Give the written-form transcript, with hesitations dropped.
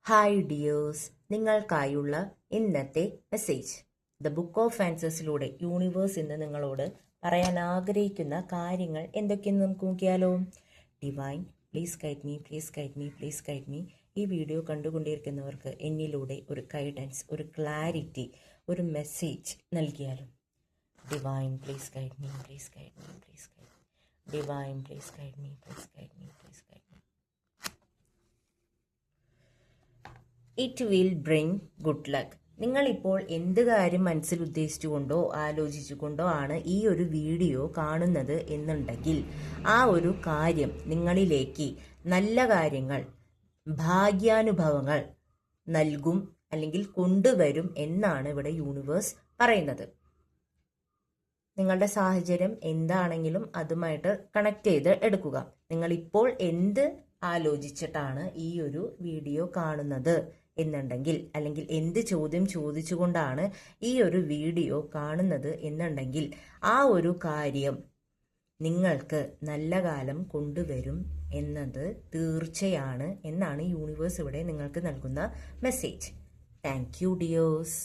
Hi dears, നിങ്ങൾക്കായുള്ള ഇന്നത്തെ message. The book of ആൻസേഴ്സിലൂടെ യൂണിവേഴ്സ് ഇന്ന് നിങ്ങളോട് പറയാൻ ആഗ്രഹിക്കുന്ന കാര്യങ്ങൾ എന്തൊക്കെയെന്ന് നമുക്ക് നോക്കിയാലോ. Divine, please guide me, please guide me, please guide me. ഈ വീഡിയോ കണ്ടുകൊണ്ടിരിക്കുന്നവർക്ക് എന്നിലൂടെ ഒരു ഗൈഡൻസ്, ഒരു ക്ലാരിറ്റി, ഒരു മെസ്സേജ് നൽകിയാലോ. Divine, please guide me, please guide me, please guide me. Divine, please guide me, please guide me, please guide me. It will bring good luck. നിങ്ങളിപ്പോൾ എന്ത് കാര്യം മനസ്സിൽ ഉദ്ദേശിച്ചുകൊണ്ടോ ആലോചിച്ചുകൊണ്ടോ ആണ് ഈ ഒരു വീഡിയോ കാണുന്നത് എന്നുണ്ടെങ്കിൽ ആ ഒരു കാര്യം നിങ്ങളിലേക്ക് നല്ല കാര്യങ്ങൾ, ഭാഗ്യാനുഭവങ്ങൾ നൽകും അല്ലെങ്കിൽ കൊണ്ടുവരും എന്നാണ് ഇവിടെ യൂണിവേഴ്സ് പറയുന്നത്. നിങ്ങളുടെ സാഹചര്യം എന്താണെങ്കിലും അതുമായിട്ട് കണക്ട് ചെയ്ത് എടുക്കുക. നിങ്ങളിപ്പോൾ എന്ത് ആലോചിച്ചിട്ടാണ് ഈ ഒരു വീഡിയോ കാണുന്നത് എന്നുണ്ടെങ്കിൽ, അല്ലെങ്കിൽ എന്ത് ചോദ്യം ചോദിച്ചുകൊണ്ടാണ് ഈ ഒരു വീഡിയോ കാണുന്നത് എന്നുണ്ടെങ്കിൽ ആ ഒരു കാര്യം നിങ്ങൾക്ക് നല്ല കാലം കൊണ്ടുവരും എന്നത് തീർച്ചയാണ് എന്നാണ് യൂണിവേഴ്സ് ഇവിടെ നിങ്ങൾക്ക് നൽകുന്ന മെസ്സേജ്. Thank you dears.